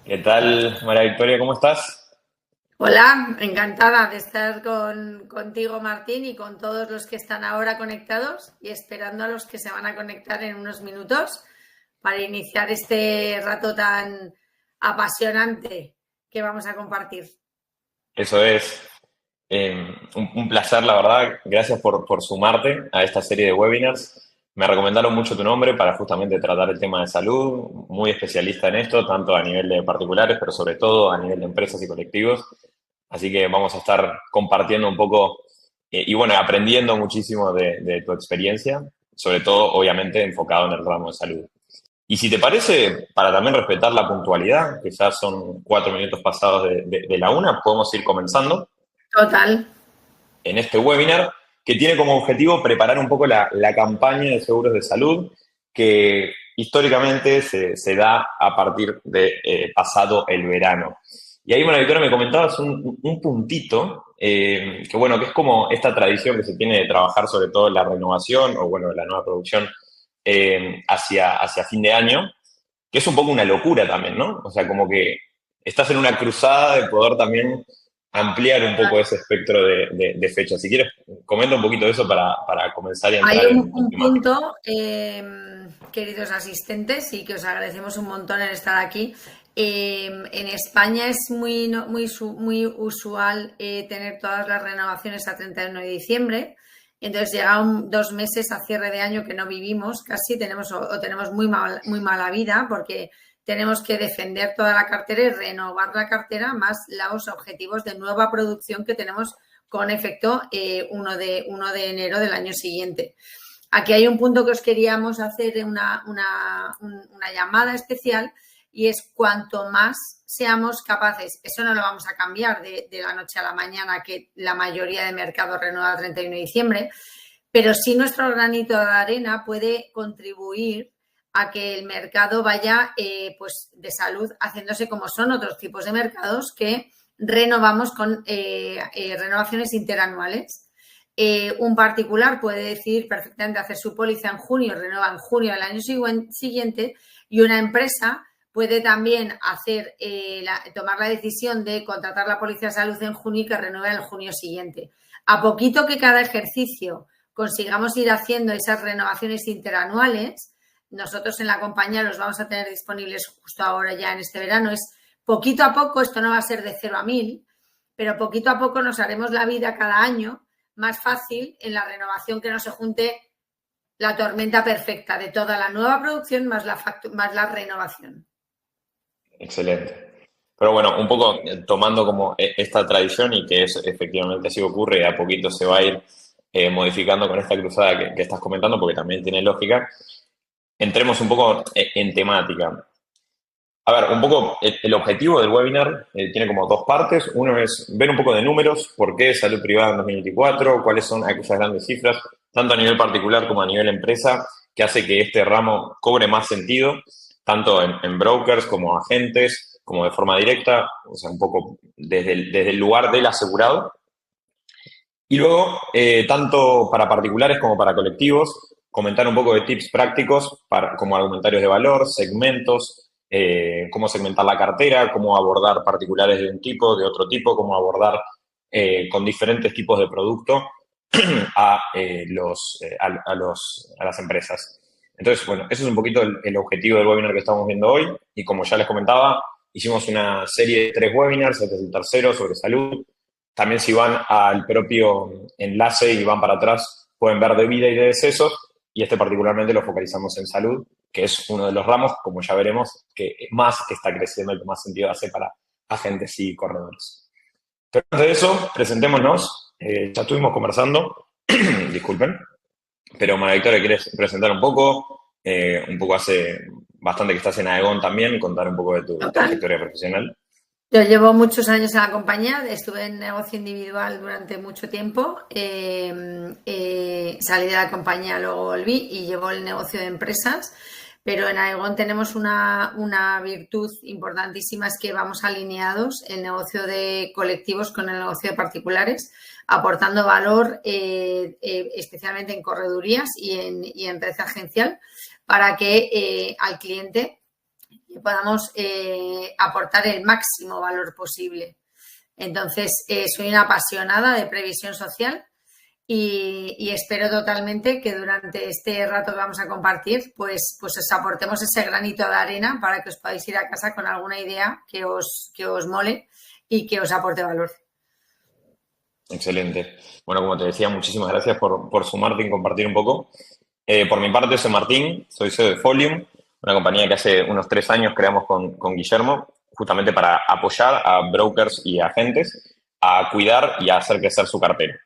¿Qué tal, María Victoria? ¿Cómo estás? Hola, encantada de estar contigo, Martín, y con todos los que están ahora conectados y esperando a los que se van a conectar en unos minutos para iniciar este rato tan apasionante que vamos a compartir. Eso es. Un placer, la verdad. Gracias por sumarte a esta serie de webinars. Me recomendaron mucho tu nombre para justamente tratar el tema de salud, muy especialista en esto, tanto a nivel de particulares, pero sobre todo a nivel de empresas y colectivos. Así que vamos a estar compartiendo un poco y bueno, aprendiendo muchísimo de tu experiencia, sobre todo, obviamente, enfocado en el ramo de salud. Y si te parece, para también respetar la puntualidad, que ya son 4 minutos pasados de la una, podemos ir comenzando Total. en este webinar que tiene como objetivo preparar un poco la campaña de seguros de salud que históricamente se da a partir de pasado el verano. Y ahí, María Victoria, me comentabas un puntito, que bueno, que es como esta tradición que se tiene de trabajar sobre todo en la renovación o bueno, la nueva producción hacia fin de año, que es un poco una locura también, ¿no? O sea, como que estás en una cruzada de poder también ampliar un poco ese espectro de fechas. Si quieres, comenta un poquito de eso para comenzar y Hay entrar en un temática. punto, queridos asistentes, y que os agradecemos un montón en estar aquí. En España es muy usual tener todas las renovaciones a 31 de diciembre. Entonces llega 2 meses a cierre de año que no vivimos casi, tenemos muy mala vida porque tenemos que defender toda la cartera y renovar la cartera más los objetivos de nueva producción que tenemos con efecto 1 de enero del año siguiente. Aquí hay un punto que os queríamos hacer una llamada especial y es cuanto más seamos capaces, eso no lo vamos a cambiar de la noche a la mañana, que la mayoría de mercados renueva el 31 de diciembre, pero sí nuestro granito de arena puede contribuir a que el mercado vaya pues de salud haciéndose como son otros tipos de mercados que renovamos con renovaciones interanuales. Un particular puede decidir perfectamente hacer su póliza en junio, renueva en junio del año siguiente, y una empresa puede también tomar la decisión de contratar la póliza de salud en junio y que renueve en el junio siguiente. A poquito que cada ejercicio consigamos ir haciendo esas renovaciones interanuales, nosotros en la compañía los vamos a tener disponibles justo ahora ya en este verano. Es poquito a poco, esto no va a ser de 0 a 1000, pero poquito a poco nos haremos la vida cada año más fácil en la renovación, que no se junte la tormenta perfecta de toda la nueva producción más la renovación. Excelente. Pero bueno, un poco tomando como esta tradición y que es, efectivamente así ocurre, y a poquito se va a ir modificando con esta cruzada que estás comentando, porque también tiene lógica, entremos un poco en temática. A ver, un poco el objetivo del webinar tiene como dos partes. Uno es ver un poco de números, por qué salud privada en 2024, cuáles son aquellas grandes cifras, tanto a nivel particular como a nivel empresa, que hace que este ramo cobre más sentido, tanto en brokers como agentes, como de forma directa, o sea, un poco desde el lugar del asegurado. Y luego, tanto para particulares como para colectivos, comentar un poco de tips prácticos como argumentarios de valor, segmentos, cómo segmentar la cartera, cómo abordar particulares de un tipo, de otro tipo, cómo abordar con diferentes tipos de producto a las empresas. Entonces, bueno, eso es un poquito el objetivo del webinar que estamos viendo hoy. Y como ya les comentaba, hicimos una serie de 3 webinars, este es el tercero, sobre salud. También si van al propio enlace y van para atrás, pueden ver de vida y de decesos, y este particularmente lo focalizamos en salud, que es uno de los ramos, como ya veremos, que más está creciendo y que más sentido hace para agentes y corredores. Pero antes de eso, presentémonos. Ya estuvimos conversando, disculpen, pero María Victoria, ¿quieres presentar un poco? Un poco hace bastante que estás en Aegon también, contar un poco de tu Total. trayectoria profesional. Yo llevo muchos años en la compañía, estuve en negocio individual durante mucho tiempo, salí de la compañía, luego volví y llevo el negocio de empresas, pero en Aegon tenemos una virtud importantísima, es que vamos alineados el negocio de colectivos con el negocio de particulares. aportando valor especialmente en corredurías y en red agencial para que al cliente podamos aportar el máximo valor posible. Entonces, soy una apasionada de previsión social y espero totalmente que durante este rato que vamos a compartir, pues os aportemos ese granito de arena para que os podáis ir a casa con alguna idea que os mole y que os aporte valor. Excelente. Bueno, como te decía, muchísimas gracias por sumarte y compartir un poco. Por mi parte, soy Martín, soy CEO de Folium, una compañía que hace unos 3 años creamos con Guillermo, justamente para apoyar a brokers y agentes a cuidar y a hacer crecer su cartera.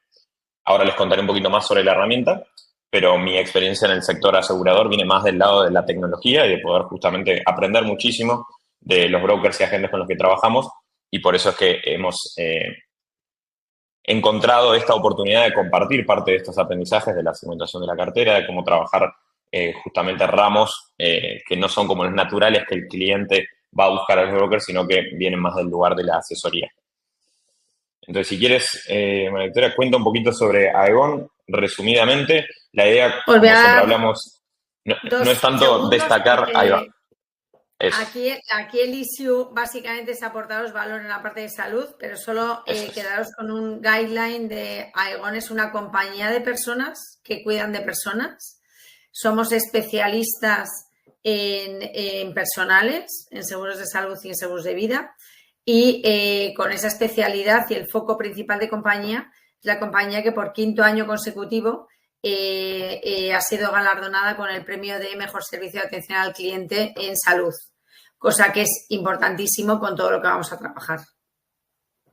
Ahora les contaré un poquito más sobre la herramienta, pero mi experiencia en el sector asegurador viene más del lado de la tecnología y de poder justamente aprender muchísimo de los brokers y agentes con los que trabajamos, y por eso es que hemos encontrado esta oportunidad de compartir parte de estos aprendizajes de la segmentación de la cartera, de cómo trabajar justamente ramos que no son como los naturales que el cliente va a buscar al broker, sino que vienen más del lugar de la asesoría. Entonces, si quieres, María Victoria, cuenta un poquito sobre Aegon, resumidamente. La idea, como siempre hablamos, no es tanto destacar... Ahí va. Aquí el issue básicamente es aportaros valor en la parte de salud, pero solo quedaros con un guideline de Aegon es una compañía de personas que cuidan de personas. Somos especialistas en personales, en seguros de salud y en seguros de vida. Y con esa especialidad y el foco principal de compañía, es la compañía que por 5º año consecutivo ha sido galardonada con el premio de mejor servicio de atención al cliente en salud, cosa que es importantísimo con todo lo que vamos a trabajar.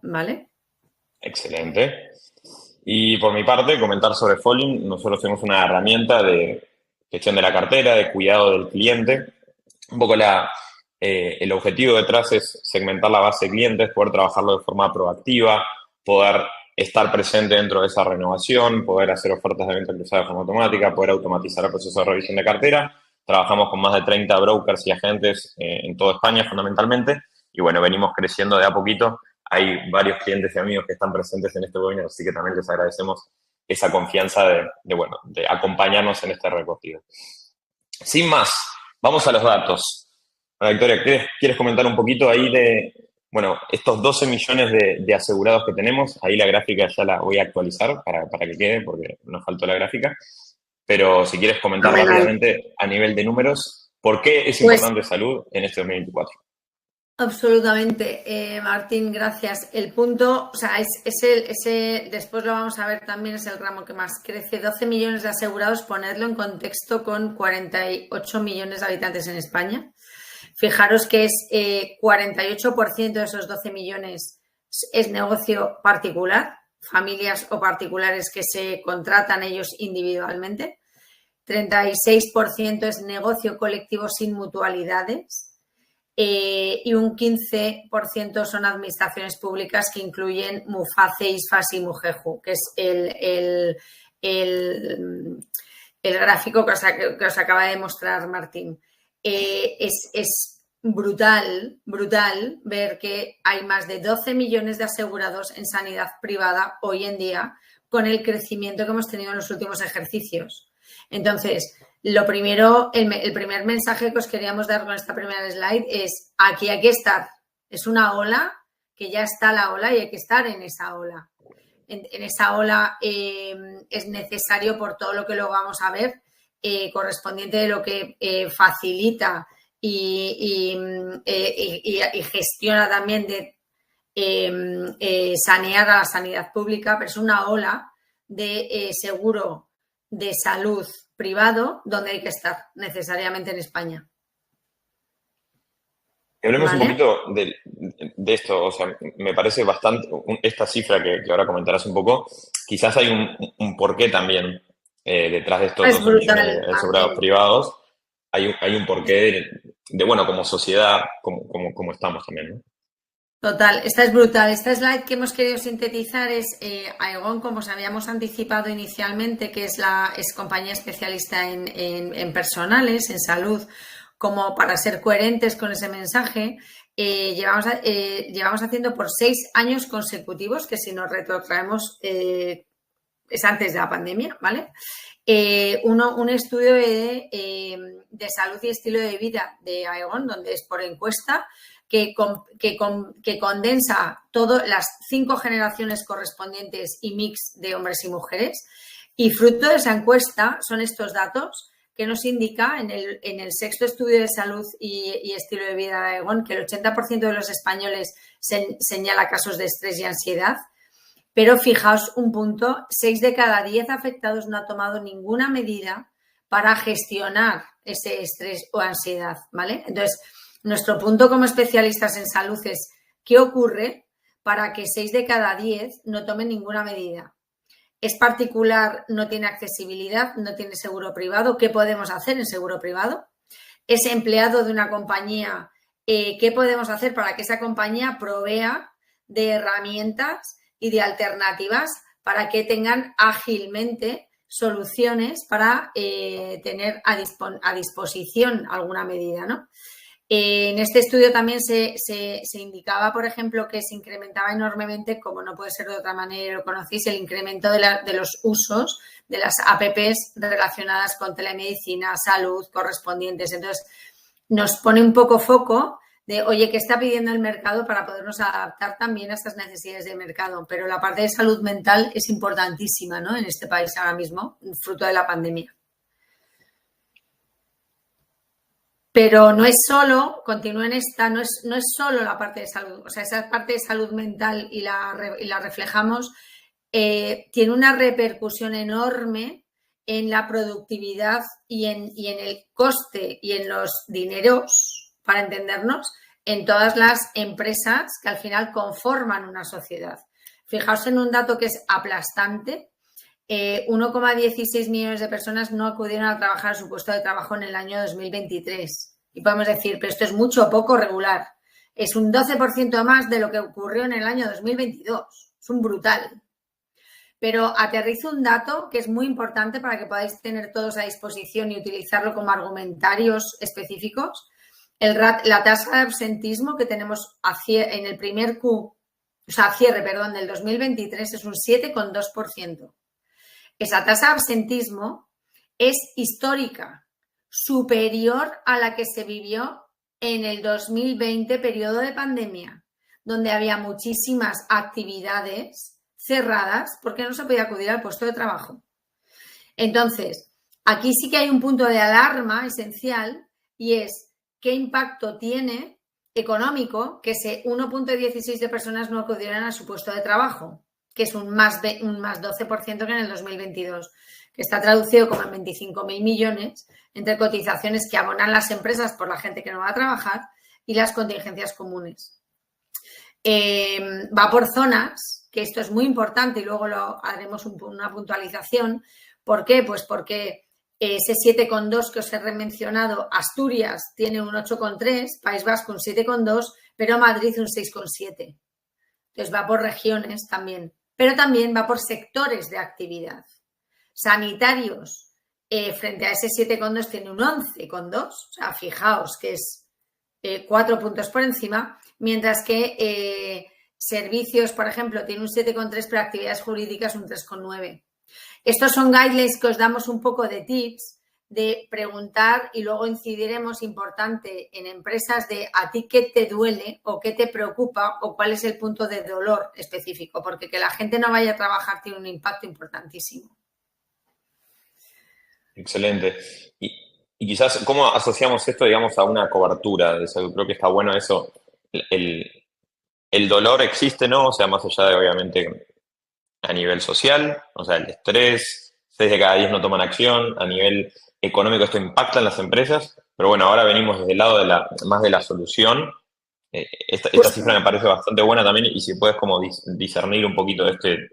¿Vale? Excelente. Y por mi parte, comentar sobre Folium. Nosotros tenemos una herramienta de gestión de la cartera, de cuidado del cliente. Un poco el objetivo detrás es segmentar la base de clientes, poder trabajarlo de forma proactiva, poder estar presente dentro de esa renovación, poder hacer ofertas de venta cruzada de forma automática, poder automatizar el proceso de revisión de cartera. Trabajamos con más de 30 brokers y agentes en toda España fundamentalmente, y bueno, venimos creciendo de a poquito. Hay varios clientes y amigos que están presentes en este webinar, así que también les agradecemos esa confianza de acompañarnos en este recorrido. Sin más, vamos a los datos. Victoria, ¿quieres comentar un poquito ahí de, estos 12 millones de asegurados que tenemos? Ahí la gráfica ya la voy a actualizar para que quede, porque nos faltó la gráfica. Pero si quieres comentar rápidamente a nivel de números, ¿por qué es importante salud en este 2024? Absolutamente, Martín, gracias. El punto, o sea, después lo vamos a ver también, es el ramo que más crece. 12 millones de asegurados, ponerlo en contexto con 48 millones de habitantes en España. Fijaros que es 48% de esos 12 millones es negocio particular, familias o particulares que se contratan ellos individualmente. 36% es negocio colectivo sin mutualidades. Y un 15% son administraciones públicas que incluyen Muface, ISFAS y Mujeju, que es el gráfico que os acaba de mostrar Martín. Es brutal ver que hay más de 12 millones de asegurados en sanidad privada hoy en día con el crecimiento que hemos tenido en los últimos ejercicios. Entonces, lo primero, el primer mensaje que os queríamos dar con esta primera slide es: aquí hay que estar. Es una ola, que ya está la ola y hay que estar en esa ola. En esa ola es necesario, por todo lo que luego vamos a ver, correspondiente de lo que facilita y gestiona también de sanear a la sanidad pública, pero es una ola de seguro de salud privado donde hay que estar necesariamente en España. Hablemos un poquito de esto, o sea, me parece bastante, esta cifra que ahora comentarás un poco, quizás hay un porqué también detrás de estos 12 millones de asegurados privados, hay un porqué de como sociedad, como estamos también, ¿no? Total, esta es brutal. Esta slide que hemos querido sintetizar es Aegon, como os habíamos anticipado inicialmente, que es compañía especialista en personales, en salud, como para ser coherentes con ese mensaje. llevamos haciendo por 6 años consecutivos, que si nos retrotraemos es antes de la pandemia, ¿vale? Un estudio de salud y estilo de vida de Aegon, donde es por encuesta, que condensa todas las 5 generaciones correspondientes y mix de hombres y mujeres. Y fruto de esa encuesta son estos datos que nos indica en el sexto estudio de salud y estilo de vida de Aegon que el 80% de los españoles señala casos de estrés y ansiedad. Pero fijaos un punto, 6 de cada 10 afectados no ha tomado ninguna medida para gestionar ese estrés o ansiedad, ¿vale? Entonces, nuestro punto como especialistas en salud es ¿qué ocurre para que 6 de cada 10 no tomen ninguna medida? ¿Es particular, no tiene accesibilidad, no tiene seguro privado? ¿Qué podemos hacer en seguro privado? ¿Es empleado de una compañía? ¿Qué podemos hacer para que esa compañía provea de herramientas y de alternativas para que tengan ágilmente soluciones para tener a disposición alguna medida, ¿no? En este estudio también se indicaba, por ejemplo, que se incrementaba enormemente, como no puede ser de otra manera, lo conocéis, el incremento de los usos de las APPs relacionadas con telemedicina, salud, correspondientes. Entonces, nos pone un poco foco de, oye, ¿qué está pidiendo el mercado para podernos adaptar también a estas necesidades de mercado? Pero la parte de salud mental es importantísima, ¿no? En este país ahora mismo, fruto de la pandemia. Pero no es solo, continúo en esta, no es solo la parte de salud, o sea, esa parte de salud mental y la reflejamos, tiene una repercusión enorme en la productividad y en el coste y en los dineros, para entendernos, en todas las empresas que al final conforman una sociedad. Fijaos en un dato que es aplastante. 1,16 millones de personas no acudieron a trabajar a su puesto de trabajo en el año 2023. Y podemos decir, pero esto es mucho o poco regular. Es un 12% más de lo que ocurrió en el año 2022. Es un brutal. Pero aterrizo un dato que es muy importante para que podáis tener todos a disposición y utilizarlo como argumentarios específicos. La tasa de absentismo que tenemos en el primer cierre del 2023 es un 7,2%. Esa tasa de absentismo es histórica, superior a la que se vivió en el 2020, periodo de pandemia, donde había muchísimas actividades cerradas porque no se podía acudir al puesto de trabajo. Entonces, aquí sí que hay un punto de alarma esencial y es qué impacto tiene económico que ese 1,16 de personas no acudieran a su puesto de trabajo, que es un más 12% que en el 2022, que está traducido como en 25.000 millones entre cotizaciones que abonan las empresas por la gente que no va a trabajar y las contingencias comunes. Va por zonas, que esto es muy importante y luego lo haremos una puntualización. ¿Por qué? Pues porque ese 7,2 que os he mencionado, Asturias tiene un 8,3, País Vasco un 7,2, pero Madrid un 6,7. Entonces va por regiones también, pero también va por sectores de actividad. Sanitarios, frente a ese 7,2 tiene un 11,2, o sea, fijaos que es 4 puntos por encima, mientras que servicios, por ejemplo, tiene un 7,3, pero actividades jurídicas un 3,9. Estos son guidelines que os damos un poco de tips de preguntar y luego incidiremos importante en empresas de a ti qué te duele o qué te preocupa o cuál es el punto de dolor específico, porque que la gente no vaya a trabajar tiene un impacto importantísimo. Excelente. Y quizás, ¿cómo asociamos esto, digamos, a una cobertura de salud? Creo que está bueno eso. El dolor existe, ¿no? O sea, más allá de, obviamente, a nivel social, o sea, el estrés, 6 de cada 10 no toman acción, a nivel económico esto impacta en las empresas, pero bueno, ahora venimos desde el lado más de la solución. Esta cifra me parece bastante buena también y si puedes como discernir un poquito de este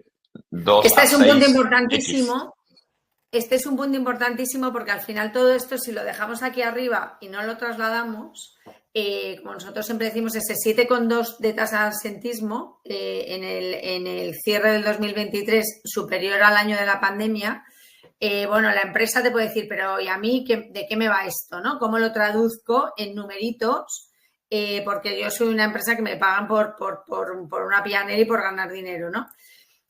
2 Este a es un 6 punto importantísimo. X. Este es un punto importantísimo porque al final todo esto, si lo dejamos aquí arriba y no lo trasladamos, como nosotros siempre decimos, ese 7,2 de tasa de absentismo en el cierre del 2023 superior al año de la pandemia, bueno, la empresa te puede decir, pero ¿y a mí de qué me va esto, no? ¿Cómo lo traduzco en numeritos porque yo soy una empresa que me pagan por una pianera y por ganar dinero, ¿no?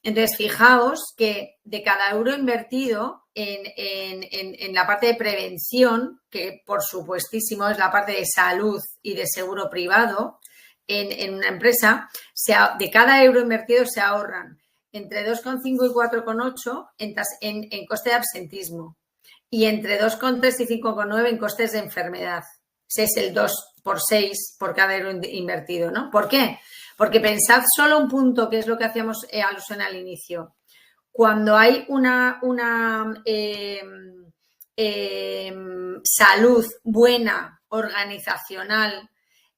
Entonces, fijaos que de cada euro invertido en la parte de prevención, que por supuestísimo es la parte de salud y de seguro privado, en una empresa, de cada euro invertido se ahorran entre 2,5 y 4,8 en coste de absentismo y entre 2,3 y 5,9 en costes de enfermedad. Ese es el 2 por 6 por cada euro invertido, ¿no? ¿Por qué? Porque pensad solo un punto, que es lo que hacíamos alusión al inicio. Cuando hay una salud buena, organizacional,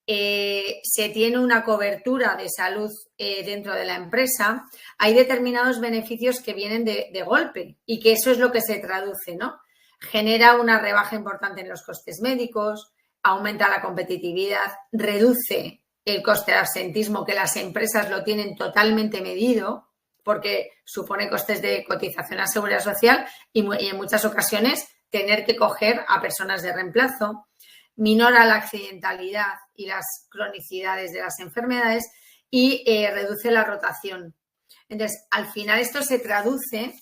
se tiene una cobertura de salud dentro de la empresa, hay determinados beneficios que vienen de golpe y que eso es lo que se traduce, ¿no? Genera una rebaja importante en los costes médicos, aumenta la competitividad, reduce el coste de absentismo, que las empresas lo tienen totalmente medido, porque supone costes de cotización a seguridad social y en muchas ocasiones tener que coger a personas de reemplazo, minora la accidentalidad y las cronicidades de las enfermedades y reduce la rotación. Entonces, al final esto se traduce,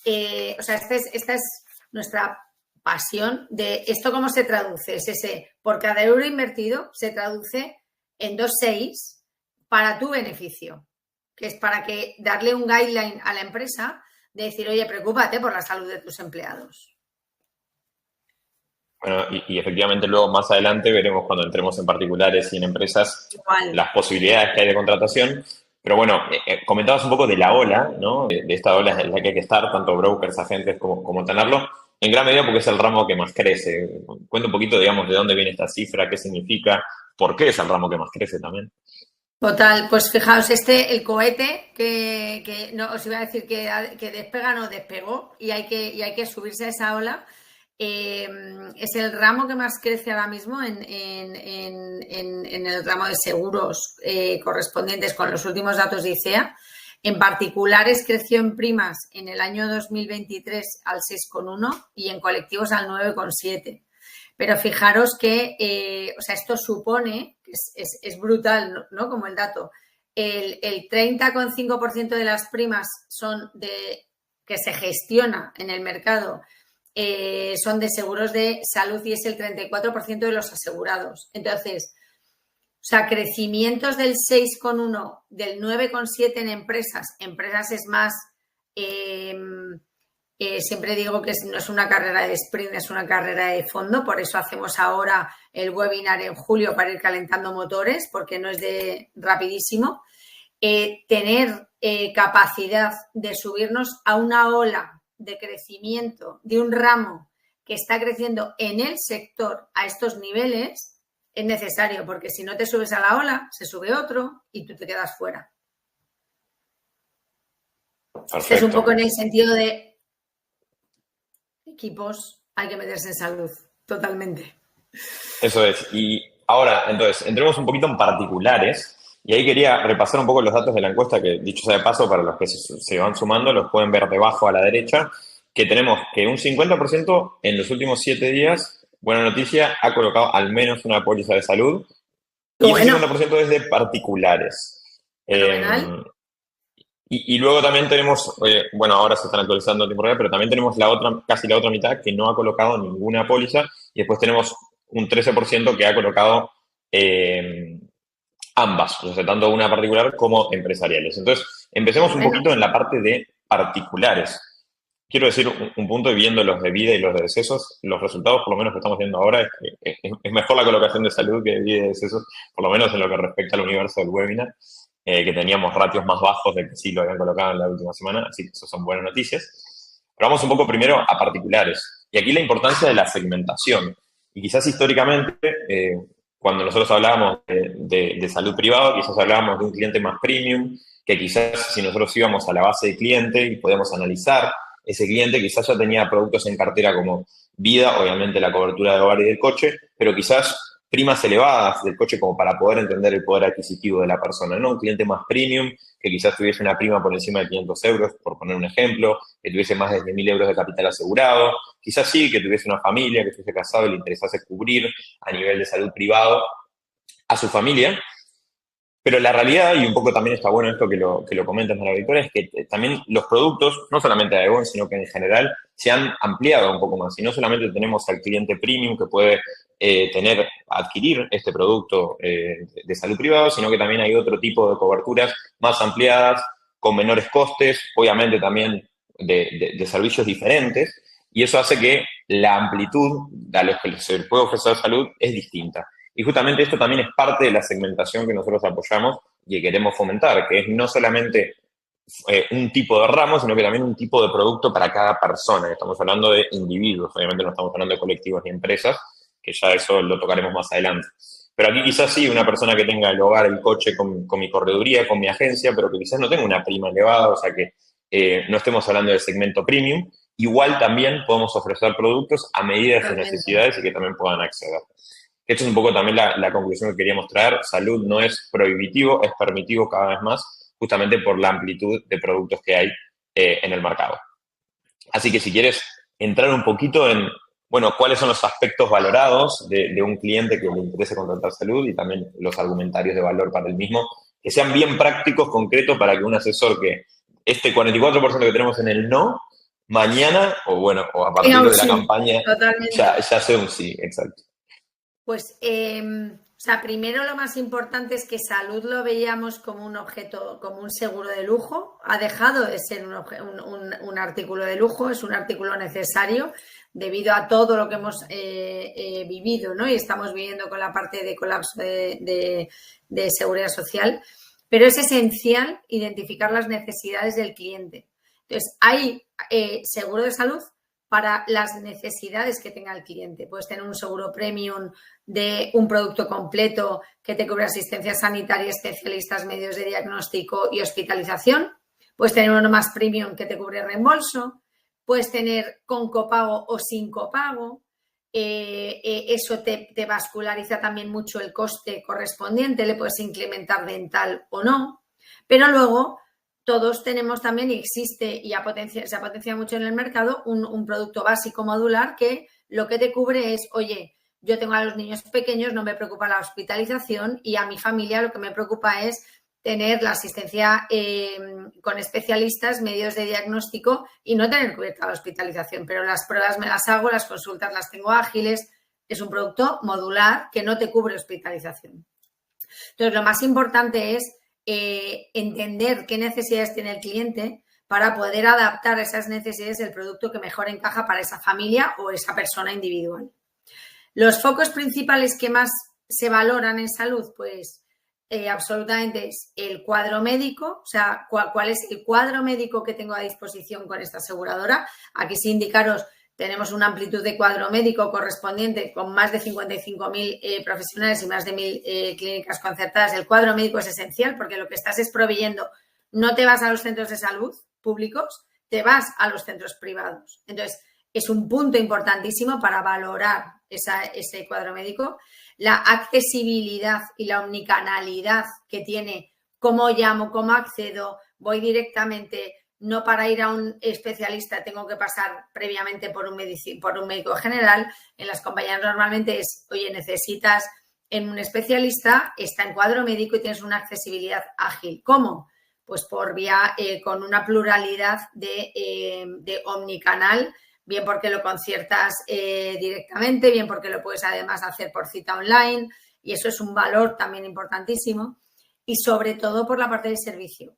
esta es nuestra pasión de esto. ¿Cómo se traduce? Es ese, por cada euro invertido se traduce en 2,6 para tu beneficio, que es para darle un guideline a la empresa de decir, oye, preocúpate por la salud de tus empleados. Bueno, y efectivamente luego más adelante veremos cuando entremos en particulares y en empresas las posibilidades que hay de contratación. Pero bueno, comentabas un poco de la ola, ¿no? De esta ola en la que hay que estar, tanto brokers, agentes como tenerlo, en gran medida porque es el ramo que más crece. Cuenta un poquito, digamos, de dónde viene esta cifra, qué significa, por qué es el ramo que más crece también. Total, pues fijaos, el cohete que no os iba a decir que despega, no despegó y hay que subirse a esa ola. Es el ramo que más crece ahora mismo en el ramo de seguros correspondientes con los últimos datos de ICEA. En particulares creció en primas en el año 2023 al 6,1 y en colectivos al 9,7. Pero fijaros que, esto supone, que es brutal, ¿no? Como el dato, el 30,5% de las primas que se gestiona en el mercado son de seguros de salud y es el 34% de los asegurados. Entonces, crecimientos del 6,1, del 9,7 en empresas. Empresas es más, siempre digo que no es una carrera de sprint, es una carrera de fondo. Por eso hacemos ahora el webinar en julio para ir calentando motores, porque no es de rapidísimo. Tener capacidad de subirnos a una ola de crecimiento de un ramo que está creciendo en el sector a estos niveles es necesario, porque si no te subes a la ola, se sube otro y tú te quedas fuera. Perfecto. Es un poco en el sentido de equipos, hay que meterse en salud, totalmente. Eso es. Y ahora, entonces, entremos un poquito en particulares. Y ahí quería repasar un poco los datos de la encuesta, que dicho sea de paso, para los que se van sumando, los pueden ver debajo a la derecha, que tenemos que un 50% en los últimos 7 días, buena noticia, ha colocado al menos una póliza de salud. Y un 50% es de particulares. Y luego también tenemos, ahora se están actualizando en tiempo real, pero también tenemos casi la otra mitad que no ha colocado ninguna póliza. Y después tenemos un 13% que ha colocado ambas, o sea, tanto una particular como empresariales. Entonces, empecemos un poquito en la parte de particulares. Quiero decir un punto, y viendo los de vida y los de decesos, los resultados, por lo menos que estamos viendo ahora, es que es mejor la colocación de salud que de vida y decesos, por lo menos en lo que respecta al universo del webinar, que teníamos ratios más bajos de que sí lo habían colocado en la última semana, así que eso son buenas noticias. Pero vamos un poco primero a particulares. Y aquí la importancia de la segmentación. Y quizás históricamente, cuando nosotros hablábamos de salud privada, quizás hablábamos de un cliente más premium, que quizás si nosotros íbamos a la base de cliente y podemos analizar ese cliente, quizás ya tenía productos en cartera como vida, obviamente la cobertura de hogar y del coche, pero quizás primas elevadas del coche como para poder entender el poder adquisitivo de la persona, ¿no? Un cliente más premium, que quizás tuviese una prima por encima de 500 euros, por poner un ejemplo, que tuviese más de 10.000 euros de capital asegurado, quizás sí, que tuviese una familia, que estuviese casado y le interesase cubrir a nivel de salud privado a su familia. Pero la realidad, y un poco también está bueno esto que lo comentas, María Victoria, es que también los productos, no solamente de Aegon, sino que en general se han ampliado un poco más. Y no solamente tenemos al cliente premium que puede adquirir este producto de salud privado, sino que también hay otro tipo de coberturas más ampliadas, con menores costes, obviamente también de servicios diferentes. Y eso hace que la amplitud a los que se puede ofrecer salud es distinta. Y justamente esto también es parte de la segmentación que nosotros apoyamos y que queremos fomentar, que es no solamente un tipo de ramo, sino que también un tipo de producto para cada persona. Estamos hablando de individuos, obviamente no estamos hablando de colectivos ni empresas, que ya eso lo tocaremos más adelante. Pero aquí quizás sí, una persona que tenga el hogar, el coche con mi correduría, con mi agencia, pero que quizás no tenga una prima elevada, o sea que no estemos hablando de segmento premium, igual también podemos ofrecer productos a medida de sus necesidades y que también puedan acceder. Esto es un poco también la conclusión que queríamos traer. Salud no es prohibitivo, es permitivo cada vez más, justamente por la amplitud de productos que hay en el mercado. Así que si quieres entrar un poquito en, bueno, cuáles son los aspectos valorados de un cliente que le interese contratar salud y también los argumentarios de valor para el mismo, que sean bien prácticos, concretos, para que un asesor que este 44% que tenemos en el no, mañana, o a partir de la campaña, ya sea un sí, exacto. Pues, primero lo más importante es que salud lo veíamos como un objeto, como un seguro de lujo. Ha dejado de ser un artículo de lujo, es un artículo necesario debido a todo lo que hemos vivido, ¿no? Y estamos viviendo con la parte de colapso de seguridad social. Pero es esencial identificar las necesidades del cliente. Entonces, hay seguro de salud para las necesidades que tenga el cliente. Puedes tener un seguro premium de un producto completo que te cubre asistencia sanitaria, especialistas, medios de diagnóstico y hospitalización. Puedes tener uno más premium que te cubre reembolso. Puedes tener con copago o sin copago. Eso te vasculariza también mucho el coste correspondiente. Le puedes implementar dental o no. Pero luego todos tenemos también, y existe y se ha potenciado mucho en el mercado, un producto básico modular que lo que te cubre es, oye, yo tengo a los niños pequeños, no me preocupa la hospitalización y a mi familia lo que me preocupa es tener la asistencia con especialistas, medios de diagnóstico y no tener cubierta la hospitalización. Pero las pruebas me las hago, las consultas las tengo ágiles. Es un producto modular que no te cubre hospitalización. Entonces, lo más importante es entender qué necesidades tiene el cliente para poder adaptar a esas necesidades el producto que mejor encaja para esa familia o esa persona individual. Los focos principales que más se valoran en salud, pues absolutamente es el cuadro médico, o sea, cuál es el cuadro médico que tengo a disposición con esta aseguradora. Aquí sí indicaros, tenemos una amplitud de cuadro médico correspondiente con más de 55.000 profesionales y más de 1.000 clínicas concertadas. El cuadro médico es esencial porque lo que estás es proveyendo. No te vas a los centros de salud públicos, te vas a los centros privados. Entonces, es un punto importantísimo para valorar ese cuadro médico. La accesibilidad y la omnicanalidad que tiene, cómo llamo, cómo accedo, voy directamente. No para ir a un especialista tengo que pasar previamente por un médico general. En las compañías normalmente es, oye, necesitas en un especialista, está en cuadro médico y tienes una accesibilidad ágil. ¿Cómo? Pues por vía, con una pluralidad de omnicanal, bien porque lo conciertas directamente, bien porque lo puedes además hacer por cita online y eso es un valor también importantísimo y sobre todo por la parte del servicio.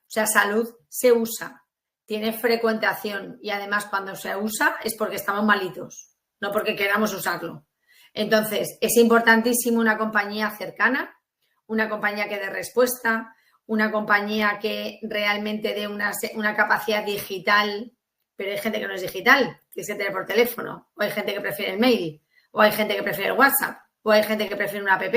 O sea, salud se usa, tiene frecuentación y además cuando se usa es porque estamos malitos, no porque queramos usarlo. Entonces, es importantísimo una compañía cercana, una compañía que dé respuesta, una compañía que realmente dé una capacidad digital, pero hay gente que no es digital, tienes que tener por teléfono, o hay gente que prefiere el mail, o hay gente que prefiere el WhatsApp, o hay gente que prefiere una app.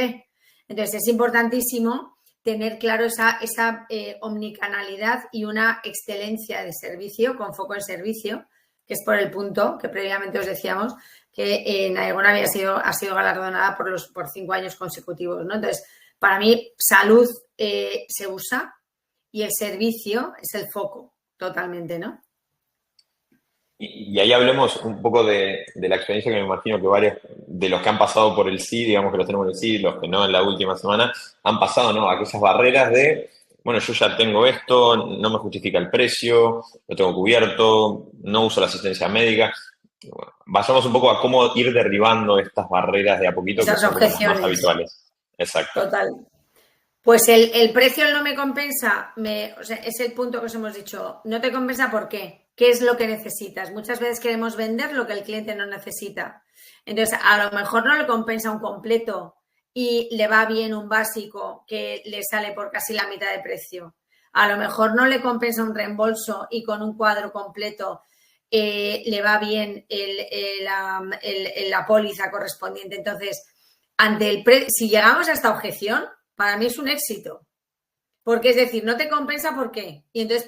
Entonces, es importantísimo tener claro esa omnicanalidad y una excelencia de servicio, con foco en servicio, que es por el punto que previamente os decíamos que en Aegon ha sido galardonada por 5 años consecutivos, ¿no? Entonces, para mí, salud se usa y el servicio es el foco totalmente, ¿no? Y ahí hablemos un poco de la experiencia que me imagino que varias de los que han pasado por el sí, digamos que los tenemos en el sí, los que no en la última semana, han pasado, ¿no? Aquellas barreras de, bueno, yo ya tengo esto, no me justifica el precio, lo tengo cubierto, no uso la asistencia médica. Bueno, vayamos un poco a cómo ir derribando estas barreras de a poquito que Esas son como las más objeciones. habituales. Exacto. Total. Pues el precio no me compensa, o sea, es el punto que os hemos dicho. No te compensa, ¿por qué? ¿Qué es lo que necesitas? Muchas veces queremos vender lo que el cliente no necesita. Entonces, a lo mejor no le compensa un completo y le va bien un básico que le sale por casi la mitad de precio. A lo mejor no le compensa un reembolso y con un cuadro completo le va bien la póliza correspondiente. Entonces, si llegamos a esta objeción, para mí es un éxito. Porque es decir, no te compensa, ¿por qué? Y entonces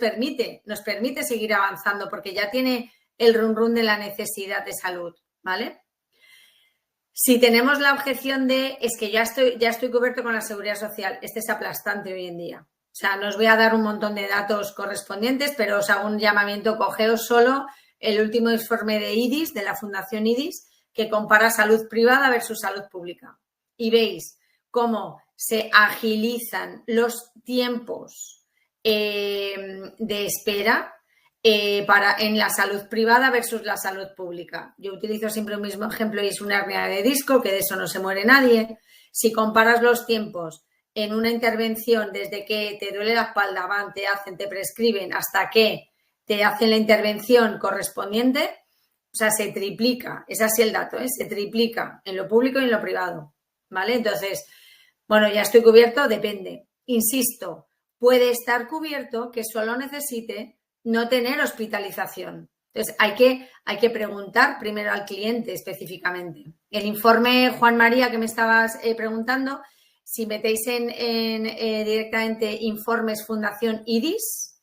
nos permite seguir avanzando porque ya tiene el run de la necesidad de salud, ¿vale? Si tenemos la objeción de es que ya estoy cubierto con la seguridad social, este es aplastante hoy en día. O sea, no os voy a dar un montón de datos correspondientes, pero os hago un llamamiento, cogeos solo el último informe de IDIS, de la Fundación IDIS, que compara salud privada versus salud pública. Y veis cómo se agilizan los tiempos de espera en la salud privada versus la salud pública. Yo utilizo siempre el mismo ejemplo y es una hernia de disco, que de eso no se muere nadie. Si comparas los tiempos en una intervención desde que te duele la espalda, van, te prescriben, hasta que te hacen la intervención correspondiente, o sea, se triplica, es así el dato, se triplica en lo público y en lo privado, ¿vale? Entonces, bueno, ya estoy cubierto, depende. Insisto, puede estar cubierto que solo necesite no tener hospitalización. Entonces, hay que preguntar primero al cliente específicamente. El informe, Juan María, que me estabas preguntando, si metéis directamente informes Fundación IDIS,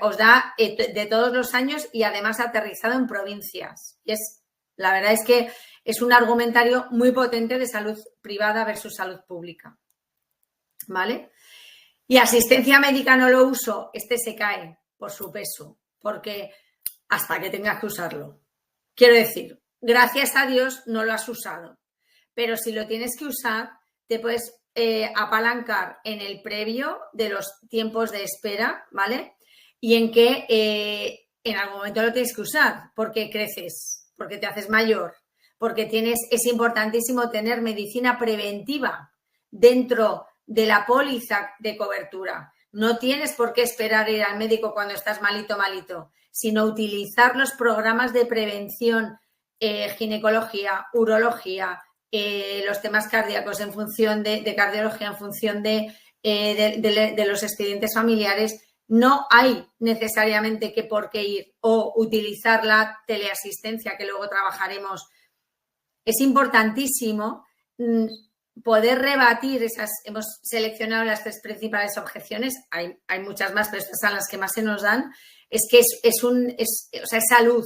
os da de todos los años y además aterrizado en provincias. Y la verdad es que es un argumentario muy potente de salud privada versus salud pública. ¿Vale? Y asistencia médica no lo uso, se cae por su peso, porque hasta que tengas que usarlo. Quiero decir, gracias a Dios no lo has usado, pero si lo tienes que usar, te puedes apalancar en el previo de los tiempos de espera, ¿vale? Y en que en algún momento lo tienes que usar, porque creces, porque te haces mayor, porque es importantísimo tener medicina preventiva dentro de la póliza de cobertura. No tienes por qué esperar ir al médico cuando estás malito, sino utilizar los programas de prevención, ginecología, urología, los temas cardíacos en función de cardiología, en función de los expedientes familiares. No hay necesariamente por qué ir o utilizar la teleasistencia, que luego trabajaremos. Es importantísimo poder rebatir hemos seleccionado las 3 principales objeciones, hay muchas más, pero estas son las que más se nos dan, es que es salud,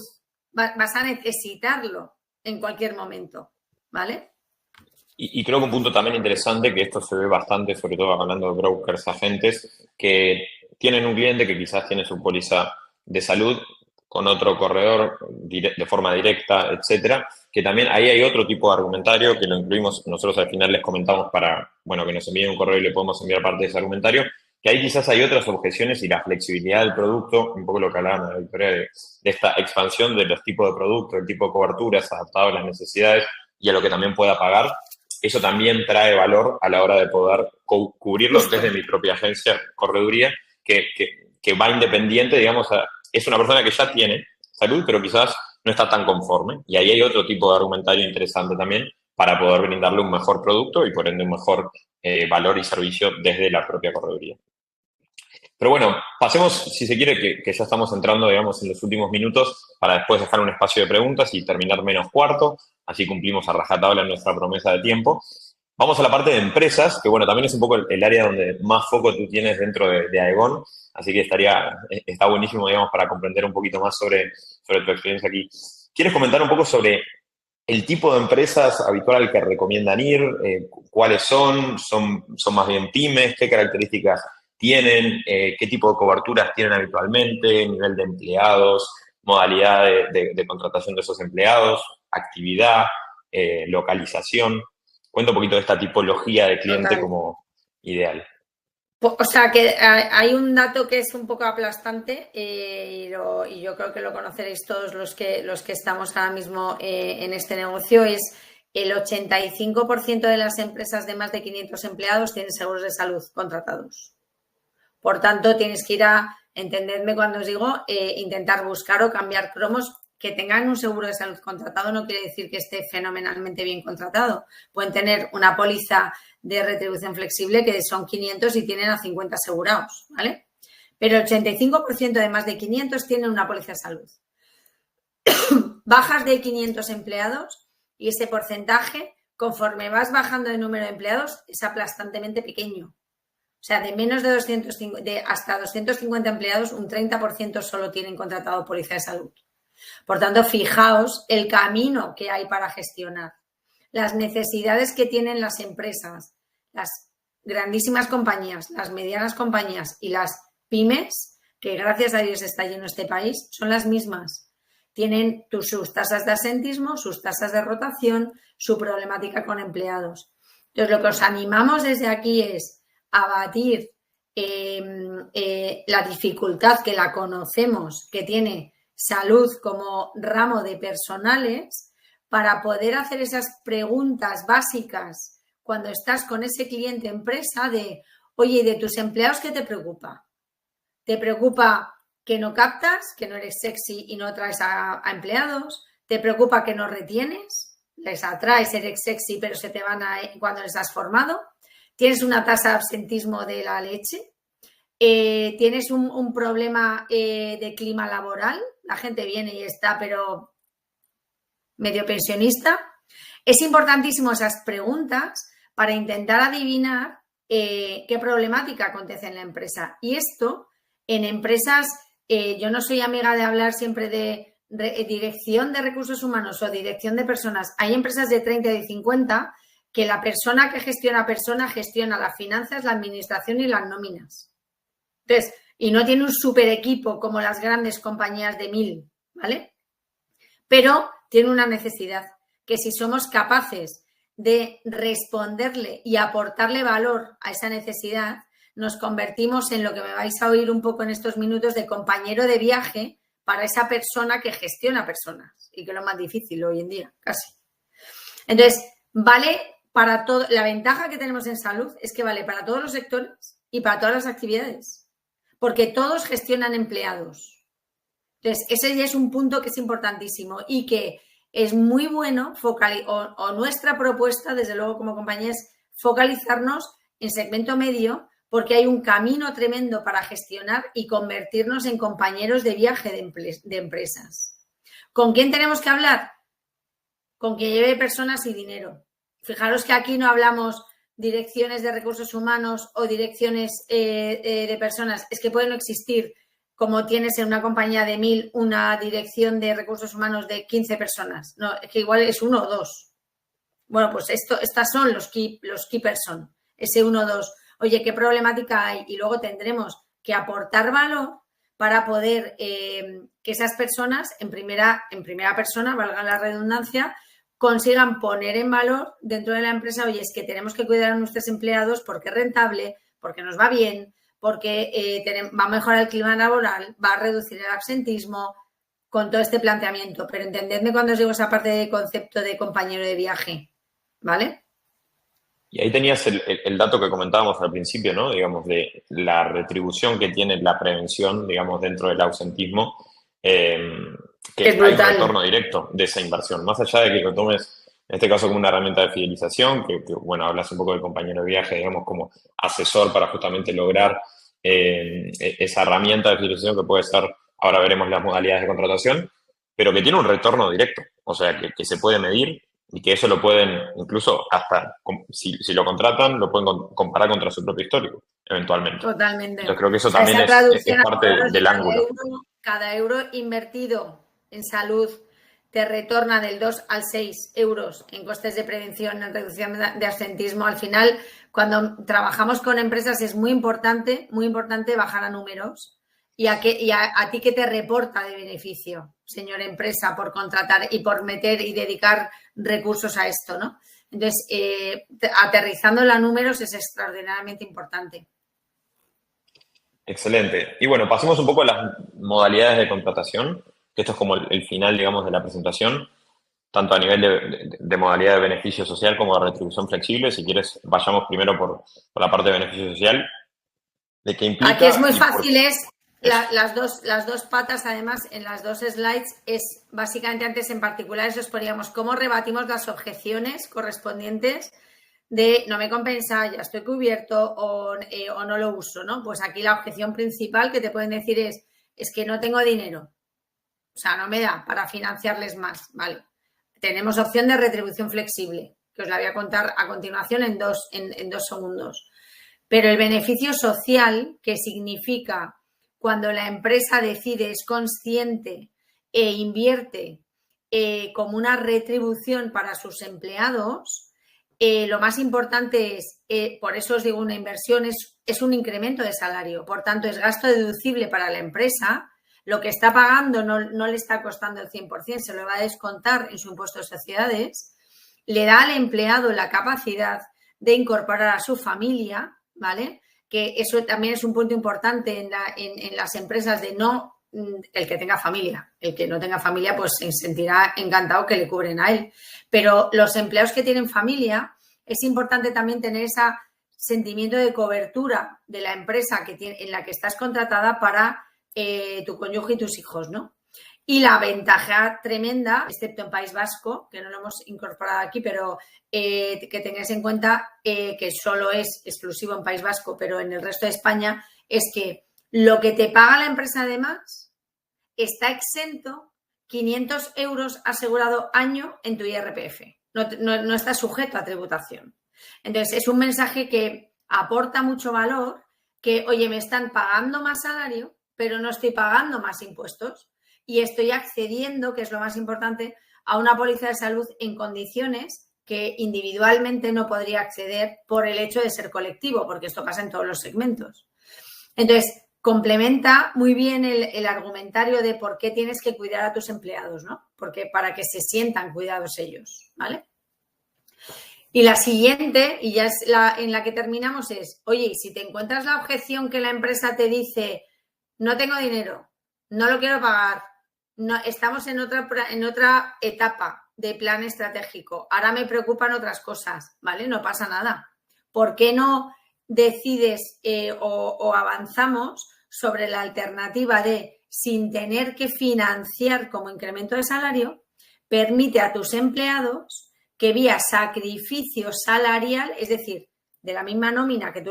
vas a necesitarlo en cualquier momento, ¿vale? Y creo que un punto también interesante, que esto se ve bastante, sobre todo hablando de brokers, agentes, que tienen un cliente que quizás tiene su póliza de salud con otro corredor de forma directa, etcétera, que también ahí hay otro tipo de argumentario que lo incluimos, nosotros al final les comentamos para, bueno, que nos envíen un correo y le podemos enviar parte de ese argumentario, que ahí quizás hay otras objeciones y la flexibilidad del producto, un poco lo que hablábamos, Victoria, de esta expansión de los tipos de productos, el tipo de coberturas adaptado a las necesidades y a lo que también pueda pagar. Eso también trae valor a la hora de poder cubrirlo desde mi propia agencia, correduría, que va independiente, digamos, es una persona que ya tiene salud, pero quizás no está tan conforme. Y ahí hay otro tipo de argumentario interesante también para poder brindarle un mejor producto y por ende un mejor valor y servicio desde la propia correduría. Pero bueno, pasemos, si se quiere, que ya estamos entrando, digamos, en los últimos minutos para después dejar un espacio de preguntas y terminar menos cuarto, así cumplimos a rajatabla nuestra promesa de tiempo. Vamos a la parte de empresas, que bueno, también es un poco el área donde más foco tú tienes dentro de Aegon, así que está buenísimo, digamos, para comprender un poquito más sobre tu experiencia aquí. ¿Quieres comentar un poco sobre el tipo de empresas habitual al que recomiendan ir? ¿Cuáles son? ¿Son más bien pymes? ¿Qué características tienen? ¿Qué tipo de coberturas tienen habitualmente? ¿Nivel de empleados? ¿Modalidad de contratación de esos empleados? ¿Actividad? localización. Cuenta un poquito de esta tipología de cliente Total. como ideal. O sea, que hay un dato que es un poco aplastante y yo creo que lo conoceréis todos los que estamos ahora mismo en este negocio, es el 85% de las empresas de más de 500 empleados tienen seguros de salud contratados. Por tanto, tienes que ir a, entendedme cuando os digo, intentar buscar o cambiar cromos que tengan un seguro de salud contratado. No quiere decir que esté fenomenalmente bien contratado. Pueden tener una póliza de retribución flexible que son 500 y tienen a 50 asegurados, ¿vale? Pero el 85% de más de 500 tienen una póliza de salud. Bajas de 500 empleados y ese porcentaje, conforme vas bajando de número de empleados, es aplastantemente pequeño. O sea, de menos de 250, hasta 250 empleados, un 30% solo tienen contratado póliza de salud. Por tanto, fijaos el camino que hay para gestionar, las necesidades que tienen las empresas, las grandísimas compañías, las medianas compañías y las pymes, que gracias a Dios está lleno este país, son las mismas. Tienen sus tasas de asentismo, sus tasas de rotación, su problemática con empleados. Entonces, lo que os animamos desde aquí es abatir la dificultad que la conocemos, que tiene salud como ramo de personales, para poder hacer esas preguntas básicas cuando estás con ese cliente empresa de, oye, ¿de tus empleados qué te preocupa? ¿Te preocupa que no captas, que no eres sexy y no atraes a empleados? ¿Te preocupa que no retienes? Les atraes, eres sexy, pero se te van cuando les has formado. ¿Tienes una tasa de absentismo de la leche? ¿Tienes un problema de clima laboral? La gente viene y está, pero medio pensionista. Es importantísimo esas preguntas para intentar adivinar qué problemática acontece en la empresa. Y esto, en empresas, yo no soy amiga de hablar siempre de dirección de recursos humanos o dirección de personas. Hay empresas de 30 y de 50 que la persona que gestiona las finanzas, la administración y las nóminas. Entonces, y no tiene un super equipo como las grandes compañías de 1000, ¿vale? Pero tiene una necesidad, que si somos capaces de responderle y aportarle valor a esa necesidad, nos convertimos en lo que me vais a oír un poco en estos minutos de compañero de viaje para esa persona que gestiona personas y que es lo más difícil hoy en día, casi. Entonces, vale para todo. La ventaja que tenemos en salud es que vale para todos los sectores y para todas las actividades, porque todos gestionan empleados. Entonces, ese ya es un punto que es importantísimo y que es muy bueno o nuestra propuesta, desde luego, como compañía, es focalizarnos en segmento medio, porque hay un camino tremendo para gestionar y convertirnos en compañeros de viaje de empresas. ¿Con quién tenemos que hablar? Con quien lleve personas y dinero. Fijaros que aquí no hablamos direcciones de recursos humanos o direcciones de personas. Es que puede no existir, como tienes en una compañía de 1000, una dirección de recursos humanos de 15 personas. No, es que igual es 1 o 2. Bueno, pues estas son los key person, ese 1 o 2. Oye, ¿qué problemática hay? Y luego tendremos que aportar valor para poder que esas personas, en primera persona, valga la redundancia, consigan poner en valor dentro de la empresa, oye, es que tenemos que cuidar a nuestros empleados porque es rentable, porque nos va bien, porque va a mejorar el clima laboral, va a reducir el absentismo, con todo este planteamiento. Pero entendedme cuando os digo esa parte de concepto de compañero de viaje, ¿vale? Y ahí tenías el dato que comentábamos al principio, ¿no? Digamos, de la retribución que tiene la prevención, digamos, dentro del ausentismo, que Es hay un brutal. retorno directo de esa inversión. Más allá de que lo tomes, en este caso, como una herramienta de fidelización, bueno, hablas un poco del compañero de viaje, digamos, como asesor para justamente lograr esa herramienta de fidelización que puede ser, ahora veremos las modalidades de contratación, pero que tiene un retorno directo, o sea, que se puede medir y que eso lo pueden, incluso hasta, si lo contratan, lo pueden comparar contra su propio histórico, eventualmente. Totalmente. Entonces creo que O eso sea, también esa es traducción a parte palabras de del ángulo. cada euro invertido en salud te retorna del 2 al 6 euros en costes de prevención, en reducción de absentismo. Al final, cuando trabajamos con empresas es muy importante bajar a números. ¿A ti qué te reporta de beneficio, señora empresa, por contratar y por meter y dedicar recursos a esto, ¿no? Entonces, aterrizando los números es extraordinariamente importante. Excelente. Y bueno, pasemos un poco a las modalidades de contratación, que esto es como el final, digamos, de la presentación, tanto a nivel de modalidad de beneficio social como de retribución flexible. Si quieres, vayamos primero por la parte de beneficio social, de qué Aquí es implica muy y por fácil, eso. las dos patas, además, en las dos slides, es básicamente antes en particulares os poníamos cómo rebatimos las objeciones correspondientes de no me compensa, ya estoy cubierto o no lo uso, ¿no? Pues aquí la objeción principal que te pueden decir es que no tengo dinero, o sea, no me da para financiarles más, ¿vale? Tenemos opción de retribución flexible, que os la voy a contar a continuación en dos segundos. Pero el beneficio social, que significa cuando la empresa decide, es consciente e invierte como una retribución para sus empleados, lo más importante es, por eso os digo, una inversión es un incremento de salario. Por tanto, es gasto deducible para la empresa. Lo que está pagando no le está costando el 100%, se lo va a descontar en su impuesto de sociedades. Le da al empleado la capacidad de incorporar a su familia, ¿vale? Que eso también es un punto importante en las empresas de no el que tenga familia. El que no tenga familia, pues se sentirá encantado que le cubren a él. Pero los empleados que tienen familia, es importante también tener ese sentimiento de cobertura de la empresa en la que estás contratada para tu cónyuge y tus hijos, ¿no? Y la ventaja tremenda, excepto en País Vasco, que no lo hemos incorporado aquí, pero que tengáis en cuenta que solo es exclusivo en País Vasco, pero en el resto de España, es que lo que te paga la empresa además está exento 500 euros asegurado año en tu IRPF. No está sujeto a tributación. Entonces, es un mensaje que aporta mucho valor, que, oye, me están pagando más salario, pero no estoy pagando más impuestos. Y estoy accediendo, que es lo más importante, a una póliza de salud en condiciones que individualmente no podría acceder por el hecho de ser colectivo, porque esto pasa en todos los segmentos. Entonces, complementa muy bien el argumentario de por qué tienes que cuidar a tus empleados, ¿no? Porque para que se sientan cuidados ellos, ¿vale? Y la siguiente, y ya es en la que terminamos, es, oye, si te encuentras la objeción que la empresa te dice, no tengo dinero, no lo quiero pagar, no, estamos en otra etapa de plan estratégico. Ahora me preocupan otras cosas, ¿vale? No pasa nada. ¿Por qué no decides o avanzamos sobre la alternativa de, sin tener que financiar como incremento de salario, permite a tus empleados que vía sacrificio salarial, es decir, de la misma nómina que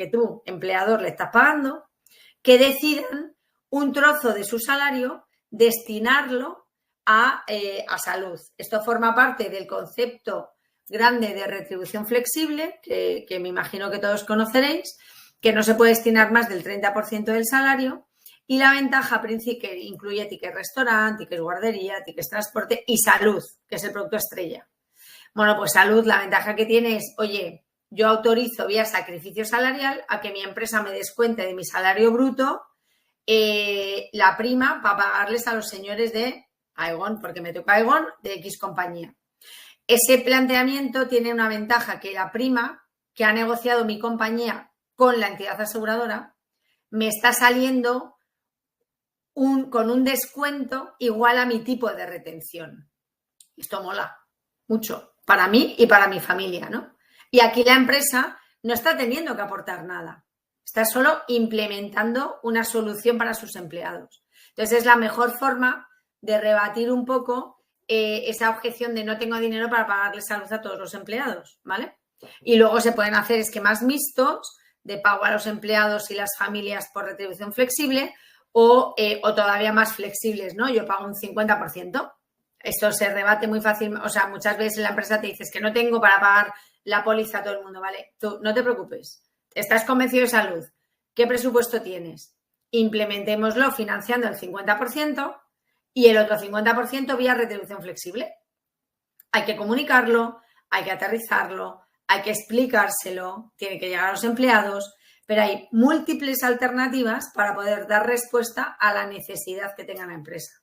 tú, empleador, le estás pagando, que decidan un trozo de su salario destinarlo a salud. Esto forma parte del concepto grande de retribución flexible, que me imagino que todos conoceréis, que no se puede destinar más del 30% del salario, y la ventaja principal que incluye ticket restaurante, tickets guardería, tickets transporte y salud, que es el producto estrella. Bueno, pues salud, la ventaja que tiene es, oye, yo autorizo vía sacrificio salarial a que mi empresa me descuente de mi salario bruto la prima para pagarles a los señores de Aegon, porque me toca Aegon de X compañía. Ese planteamiento tiene una ventaja, que la prima que ha negociado mi compañía con la entidad aseguradora me está saliendo con un descuento igual a mi tipo de retención. Esto mola mucho para mí y para mi familia, ¿no? Y aquí la empresa no está teniendo que aportar nada. Está solo implementando una solución para sus empleados. Entonces, es la mejor forma de rebatir un poco esa objeción de no tengo dinero para pagarles salud a todos los empleados, ¿vale? Y luego se pueden hacer esquemas mixtos de pago a los empleados y las familias por retribución flexible o todavía más flexibles, ¿no? Yo pago un 50%. Esto se rebate muy fácil, o sea, muchas veces en la empresa te dices que no tengo para pagar la póliza a todo el mundo, ¿vale? Tú no te preocupes. ¿Estás convencido de salud? ¿Qué presupuesto tienes? Implementémoslo financiando el 50% y el otro 50% vía retribución flexible. Hay que comunicarlo, hay que aterrizarlo, hay que explicárselo, tiene que llegar a los empleados, pero hay múltiples alternativas para poder dar respuesta a la necesidad que tenga la empresa.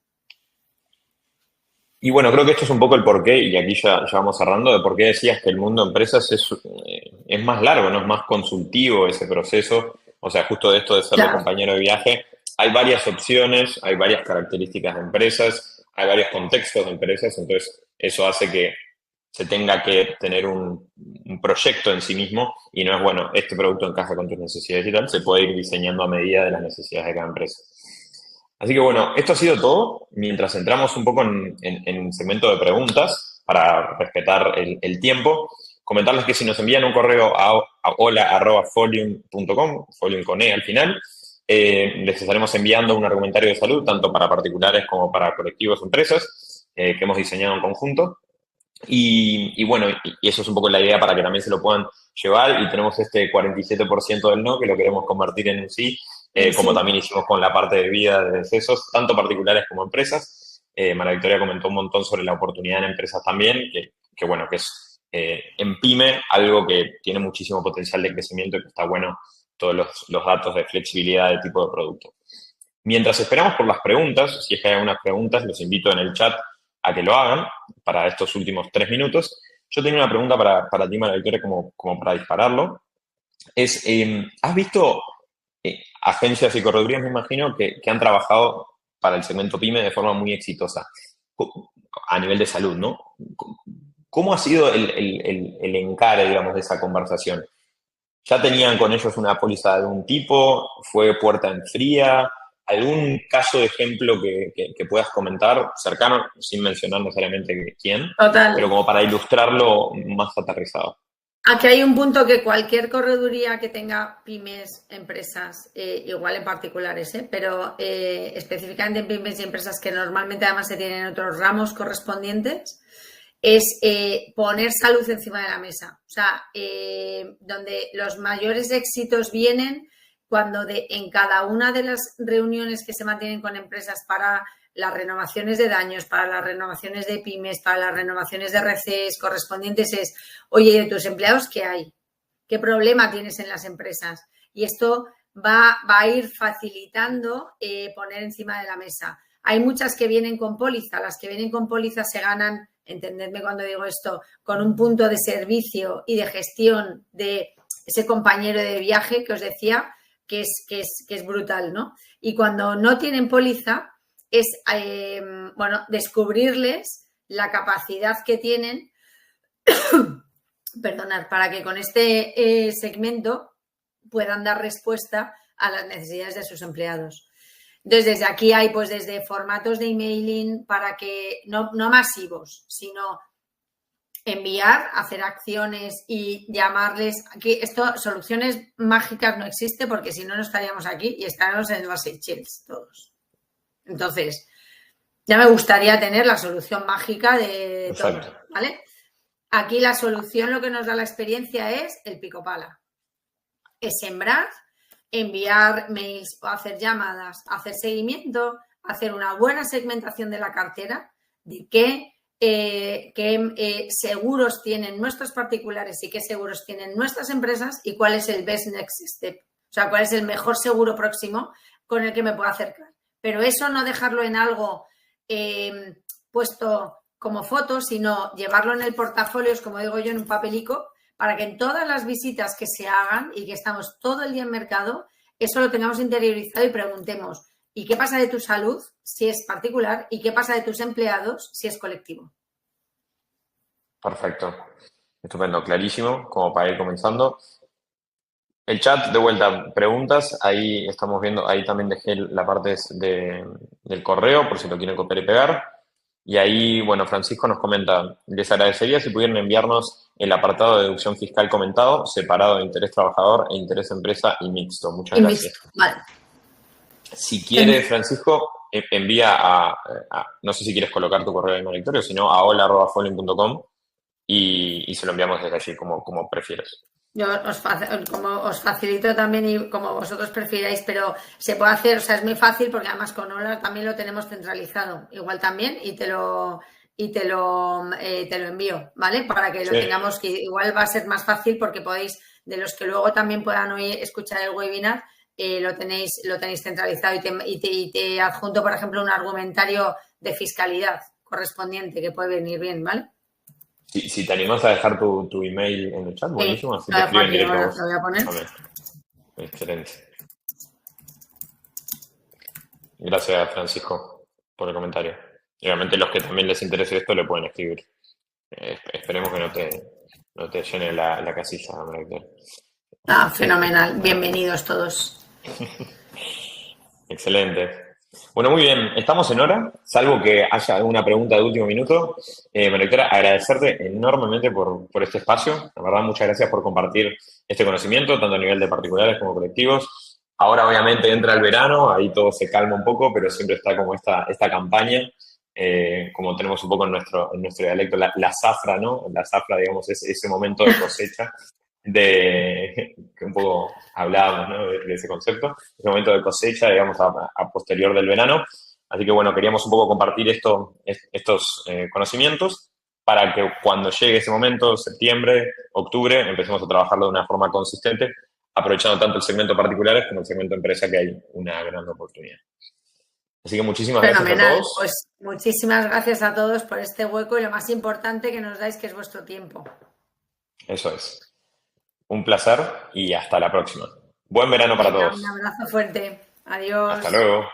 Y bueno, creo que esto es un poco el porqué, y aquí ya vamos cerrando, de por qué decías que el mundo de empresas es más largo, ¿no? Es más consultivo ese proceso. O sea, justo de esto de serle Claro. compañero de viaje, hay varias opciones, hay varias características de empresas, hay varios contextos de empresas, entonces eso hace que se tenga que tener un proyecto en sí mismo y no es, bueno, este producto encaja con tus necesidades y tal, se puede ir diseñando a medida de las necesidades de cada empresa. Así que bueno, esto ha sido todo. Mientras entramos un poco en el segmento de preguntas, para respetar el tiempo, comentarles que si nos envían un correo a hola@folium.com, Folium con E al final, les estaremos enviando un argumentario de salud, tanto para particulares como para colectivos o empresas, que hemos diseñado en conjunto. Y bueno, y eso es un poco la idea para que también se lo puedan llevar y tenemos este 47% del no que lo queremos convertir en un sí, como Sí. también hicimos con la parte de vida de decesos, tanto particulares como empresas. María Victoria comentó un montón sobre la oportunidad en empresas también, que bueno, que es en PYME algo que tiene muchísimo potencial de crecimiento y que está bueno todos los datos de flexibilidad de tipo de producto. Mientras esperamos por las preguntas, si es que hay algunas preguntas, los invito en el chat a que lo hagan para estos últimos 3 minutos. Yo tenía una pregunta para ti, María Victoria, como para dispararlo. ¿Has visto agencias y corredurías, me imagino, que han trabajado para el segmento PYME de forma muy exitosa a nivel de salud, ¿no? ¿Cómo ha sido el encare, digamos, de esa conversación? ¿Ya tenían con ellos una póliza de algún tipo? ¿Fue puerta en fría? ¿Algún caso de ejemplo que puedas comentar cercano, sin mencionar necesariamente quién, pero Total. como para ilustrarlo más aterrizado? Aquí hay un punto que cualquier correduría que tenga pymes, empresas, igual en particulares, pero específicamente en pymes y empresas que normalmente además se tienen otros ramos correspondientes, es poner salud encima de la mesa. O sea, donde los mayores éxitos vienen cuando en cada una de las reuniones que se mantienen con empresas para las renovaciones de daños, para las renovaciones de pymes, para las renovaciones de RCs correspondientes es, oye, ¿de tus empleados qué hay? ¿Qué problema tienes en las empresas? Y esto va a ir facilitando poner encima de la mesa. Hay muchas que vienen con póliza, las que vienen con póliza se ganan, entendedme cuando digo esto, con un punto de servicio y de gestión de ese compañero de viaje que os decía, que es brutal, ¿no? Y cuando no tienen póliza, es, bueno, descubrirles la capacidad que tienen, perdonad, para que con este segmento puedan dar respuesta a las necesidades de sus empleados. Entonces, desde aquí hay, pues, desde formatos de emailing para que, no masivos, sino enviar, hacer acciones y llamarles. Aquí, soluciones mágicas no existe porque si no, no estaríamos aquí y estaríamos en los Seychelles todos. Entonces, ya me gustaría tener la solución mágica de todo, ¿vale? Aquí la solución, lo que nos da la experiencia es el pico pala. Es sembrar, enviar mails o hacer llamadas, hacer seguimiento, hacer una buena segmentación de la cartera, de qué seguros tienen nuestros particulares y qué seguros tienen nuestras empresas y cuál es el best next step. O sea, cuál es el mejor seguro próximo con el que me puedo acercar. Pero eso no dejarlo en algo puesto como foto, sino llevarlo en el portafolio, como digo yo, en un papelico, para que en todas las visitas que se hagan y que estamos todo el día en mercado, eso lo tengamos interiorizado y preguntemos, ¿y qué pasa de tu salud si es particular? ¿Y qué pasa de tus empleados si es colectivo? Perfecto. Estupendo, clarísimo, como para ir comenzando. El chat, de vuelta, preguntas, ahí estamos viendo, ahí también dejé la parte del correo, por si lo quieren copiar y pegar. Y ahí, bueno, Francisco nos comenta, les agradecería si pudieran enviarnos el apartado de deducción fiscal comentado, separado de interés trabajador e interés empresa y mixto. Muchas gracias. Vale. Si quiere, Francisco, envía no sé si quieres colocar tu correo en el directorio, sino a hola@folin.com y se lo enviamos desde allí, como prefieres. Yo os facilito también y como vosotros prefiráis, pero se puede hacer, o sea, es muy fácil porque además con Hola también lo tenemos centralizado, igual también, y te lo envío, ¿vale? Para que lo tengamos, que igual va a ser más fácil porque podéis de los que luego también puedan escuchar el webinar, lo tenéis centralizado y te adjunto, por ejemplo, un argumentario de fiscalidad correspondiente que puede venir bien, ¿vale? Si te animas a dejar tu email en el chat, buenísimo, así te escriben directo a vos. Lo voy a poner. También. Excelente. Gracias, Francisco, por el comentario. Y obviamente los que también les interese esto le pueden escribir. Esperemos que no te llene la casilla, María. Fenomenal. Bienvenidos todos. Excelente. Bueno, muy bien. Estamos en hora, salvo que haya alguna pregunta de último minuto. María Victoria, agradecerte enormemente por este espacio. La verdad, muchas gracias por compartir este conocimiento, tanto a nivel de particulares como colectivos. Ahora, obviamente, entra el verano, ahí todo se calma un poco, pero siempre está como esta campaña, como tenemos un poco en nuestro dialecto, la zafra, ¿no? La zafra, digamos, es ese momento de cosecha que un poco hablábamos, ¿no? de ese concepto, ese momento de cosecha, digamos, a posterior del verano. Así que, bueno, queríamos un poco compartir estos conocimientos para que cuando llegue ese momento, septiembre, octubre, empecemos a trabajarlo de una forma consistente, aprovechando tanto el segmento particulares como el segmento empresa, que hay una gran oportunidad. Así que muchísimas gracias a todos. Pues muchísimas gracias a todos por este hueco y lo más importante que nos dais, que es vuestro tiempo. Eso es. Un placer y hasta la próxima. Buen verano para todos. Un abrazo fuerte. Adiós. Hasta luego.